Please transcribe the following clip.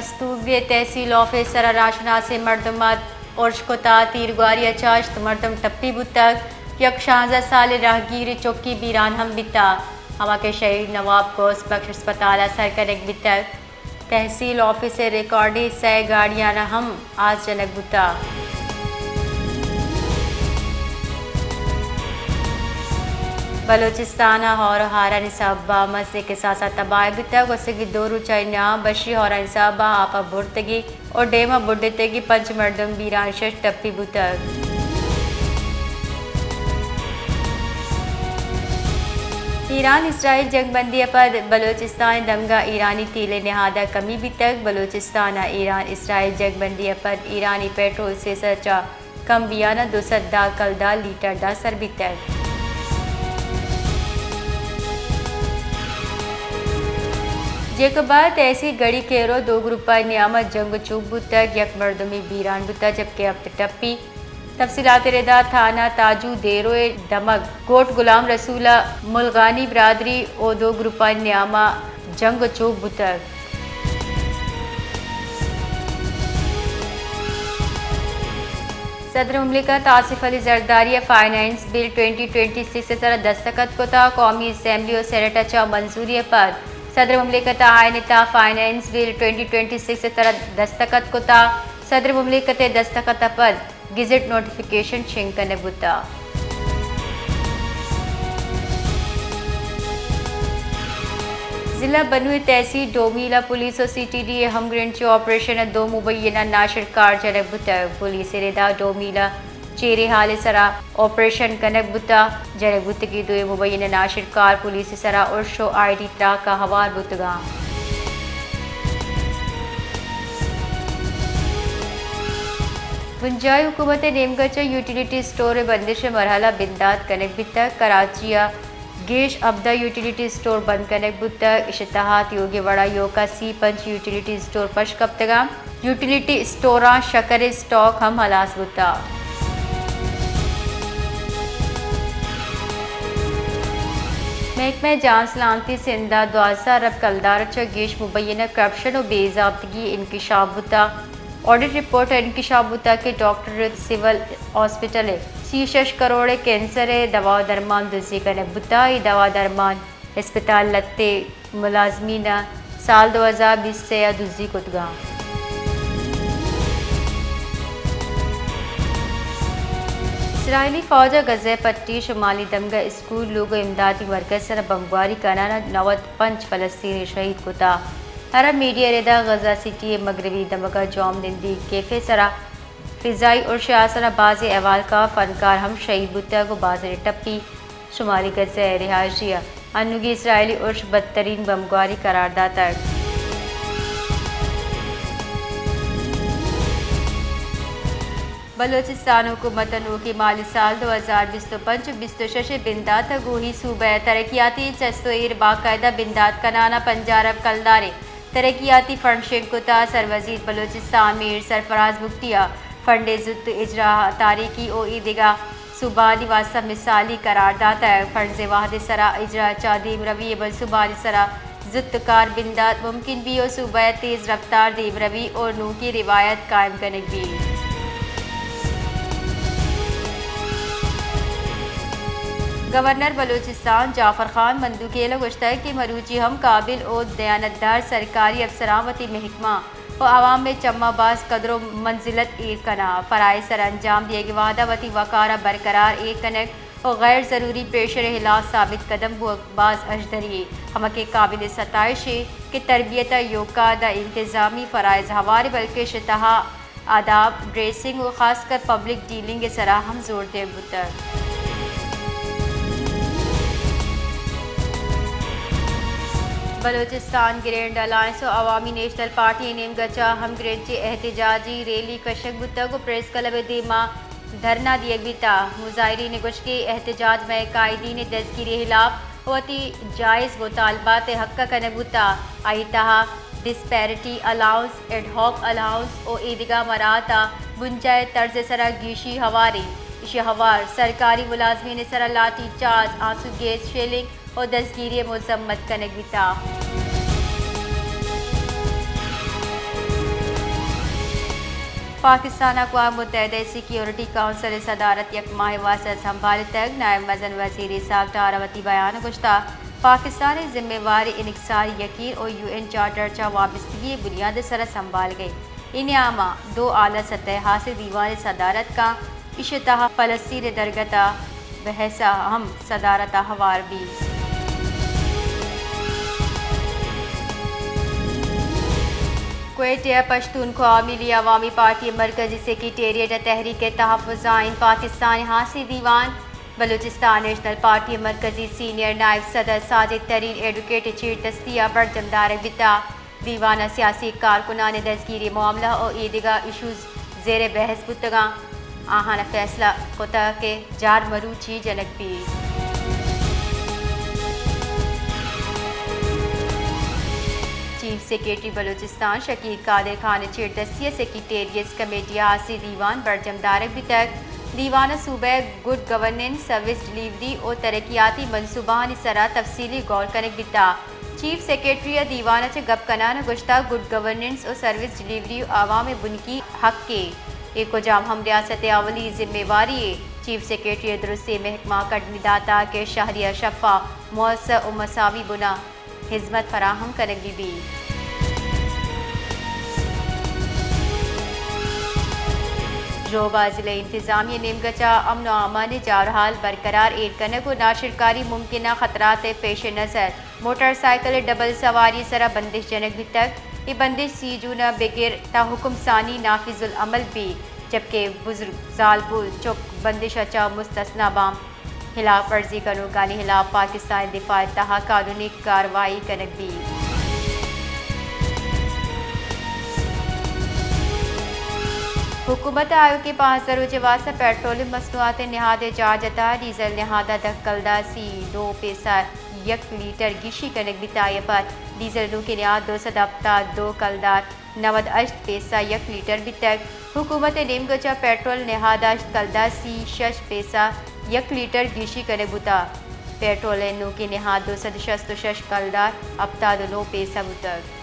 मस्तूबे तहसील officer Rashna से मरदमत औरशकोता तीरगुआरी अचाश्त मरदम टप्पी बुतक यक 16 साल राहगीर चौकी बीरान हम बिता हवा के शहीद नवाब गोस बख्श अस्पताल सर कनेक बितक तहसील ऑफिसर रिकॉर्डी सै गाड़ियां हम आज जनक बुता बलोचिस्तान और हारा निसाबा मस्से के साथ तबाह बितक उसकी दो रुचाइना बशी और निसाबा आपा बुर्तगी और डेमा बुड्डतेगी पंच मर्दम बीरान शश टप्पी बुतक ईरान इसराइल जंगबंदी पर बलोचिस्तान दमगा ईरानी तीले नहादा कमी बितक बलोचिस्तान ईरान इसराइल जंगबंदी पर ईरानी पेट्रोल से सचा कम बियाना 200 कलदा लीटर दा सर बितक जेक बाद ऐसी गड़ी केरो दो ग्रुपा नियामत जंग चूब बुतक यक मर्दमी बीरान बुता जबकि अब टप्पी तफसीलात रेदा थाना ताजू देरो दमक गोट गुलाम रसूला मुलगानी बरादरी और दो ग्रुपा नियामा जंग चूब बुतक सदर मुमलिकत आसिफ अली जरदारी फाइनेंस बिल 2026 से सर दस्तखत को था कौमी असम्बली और सेनेट चा मंजूरी पर सदर मुमलिकत आयनता फाइनेंस बिल 2026 से तरह दस्तखत को था सदर मुमलिकत दस्तखत पर गिजट नोटिफिकेशन शिंकन बुता जिला बनू तहसील डोमीला पुलिस और CTD हम ग्रेंच ऑपरेशन दो मुबैना नाशर कार जनक बुता पुलिस रेदा डोमीला चेरे हाल सरा ऑपरेशन कनक बुता जनक बुत की दो मुबैना नाशिर कार पुलिस सरा और शो ID त्रा का हवार बुतगा गुंजाई हुकूमत नेमगच यूटिलिटी स्टोर बंदिश मरहला बिंदात कनक बितक कराचिया गेश अब्दा यूटिलिटी स्टोर बंद कनक बुतक इश्तहात योगी वड़ा योका C5 यूटिलिटी स्टोर पश कप्तगा यूटिलिटी स्टोरा शकर स्टॉक हम हलास बुता महकमा जान सलामती से इंदा द्वासा रब कलदार गेश मुबैना करप्शन और बेजाब्तगी इंकशाफ बुता ऑडिट रिपोर्ट इंकशाफ बुता के doctor civil hospital 6 crore cancer दवा दरमान दुजी कने बुता दवा दरमान अस्पताल लत्ते मुलाजमीना साल 2020 से या दुजी कुतगा इसराइली फौज गज़े पट्टी शुमाली दमगा स्कूल लोगो इमदादी मरकज सर बमबारी कराना 95 फ़लस्तीनी शहीद कुता अरब मीडिया रेदा गजा सिटी मगरबी दमगा जौम निंदी कैफे सरा फ़िज़ाई और शासना बाज़ अहवाल का फ़नकार हम शहीद बुता को बाज़ टप्पी शुमाली गज़े रिहायशिया अनुगी इसराइली उर्श बदतरीन बमबारी करारदा तक बलोचिस्तान हुकूमत की माली साल 2025 बिंदात गोही सूबह तरक्याती चस्तोर बाकायदा बिंदात कनाना पंजारब कलदारे तरक्याती फंड शिंकुता सरवजीर बलोचिस्तान मीर सरफराज बुख्तिया फंडे जुत इजरा तारीखी ओ ईदिगा सुबानी वास्ता मिसाली करार दाता है फंड से वाहद सरा इजरा चादीम रवि बल सुबानी सरा जुत कार बिंदात मुमकिन भी और सुबह तेज़ रफ्तार दीम रवि और नू की रिवायत कायम करने भी गवर्नर बलूचिस्तान जाफ़र खान मंदूकेला गुश्ता है कि मरूची हम काबिल और दयानतदार सरकारी अफसरावती महकमा और आवाम में चम्माबाज कदरों मंजिलत एक कना फ़राइ सर अंजाम दिए वादावती वकारा बरकरार एक कनेक्ट और गैर ज़रूरी पेशर हिलाफ साबित कदम बाज अजदरिए हम के काबिल सताइश कि तरबियत योगा द इंतज़ामी फ़राइज़ हवारे बल्कि शतहा आदाब ड्रेसिंग और ख़ासकर पब्लिक डीलिंग के सरा हम जोर दे बुतर बलोचिस्तान ग्रैंड अलायंस और अवामी नेशनल पार्टी नेम गचा हम ग्रेंची एहतजाजी रैली कशक बुता को प्रेस क्लब दीमा धरना दिए बिता मुजाहरी ने कुछ के एहतजाज में कायदीन दस्तगिरी खिलाफ होती जायज़ मुतालबात हक़ कनबुता आई तहा डिस्पैरिटी अलाउंस एडहॉक अलाउंस और ईदगा मराता बुंजाए तर्ज सरा गीशी हवारी शहवार सरकारी मुलाजमीन सरा लाठी चार्ज आंसू गैस शेलिंग और दस्तगिरी मजम्मत कनक बिता पाकिस्तान अक़वाम मुत्तहिदा सिक्योरिटी काउंसिल सदारत एक माह वास्ते संभाल तक नायब मजन वजीर साख टारावती बयान गुश्ता पाकिस्तानी जिम्मेवारी इनकसार यकीन और UN चार्टर चा वाबस्तगी बुनियाद सर संभाल गई। इनामा 2 आला सतह हासिल दीवान सदारत का इश्तहा फ़लस्तीन दरगता बहसा हम सदारत हवार भी। क्वेट पश्तूनख्वा मिली अवामी पार्टी मरकजी सेक्रेटेरिएट तहरीक तहफ़्फ़ुज़ आइन पाकिस्तान हासिल दीवान बलूचिस्तान नेशनल पार्टी मरकजी सीनियर नायब सदर साजिद तरीन एडवोकेट चीर दस्तिया बड़जमदार बिता दीवाना सियासी कारकुनान दस्तगीरी मामला और ईदगा इशूज़ ज़ेर बहस बुतगा आहाना फैसला कोता के जार मरूची जनक भी। चीफ सेक्रेटरी बलूचिस्तान शकील कादिर खान चीर दस्तिया सेक्रेटेरिएट कमेटी हासिल दीवान बड़जमदार बितक दीवाना सूबे गुड गवर्नेंस सर्विस डिलीवरी और तरक्याती मनसूबानी सरा तफसीली गौर कनक बिता चीफ सेक्रेटरी दीवाना च गप कनाना गुश्ता गुड गवर्नेंस और सर्विस डिलीवरी आवाम बुनकी हक के एको जाम हम रियासत अवली जिम्मेवारी चीफ सेक्रेटरी दुरुस्ती महकमा कदमिदाता के शहरिया शफ़ा मौसर और मसावी बुना हिजमत फराहम कनक भी। जोबा ज़िले इंतजामिया नेमगचा अमन अमान जारहाल बरकरार एड कनक और नाशिरकारी मुमकिन खतरात पेश नज़र मोटरसाइकिल डबल सवारी सरा बंदिश जनक भी तक ये बंदिश सीजूना बगैर ताहुकुम सानी नाफिजुल अमल भी जबकि बुजुर्ग जालपुल चुक बंदिश अचा मुस्तस्ना बाम खिलाफ वर्जी कनूगानी खिलाफ पाकिस्तान दिफा तहा कानूनी कार्रवाई कनक भी। हुकूमत आयोग के 5 रोज वास्ते पेट्रोलियम मसनूआत नहाद जाजता डीजल नहादा दखलदा सी 2 पैसा 1 लीटर गिशी कनक बिताए पर डीजल नू के नियाद 2 कलदार 98 पैसा 1 लीटर बितक हुकूमत नेमगचा पेट्रोल नहादा कलदा सी 6 पैसा 1 लीटर गिशी कनक बुता पेट्रोल नू के निहाद 266 कलदार 9 पैसा बुतक।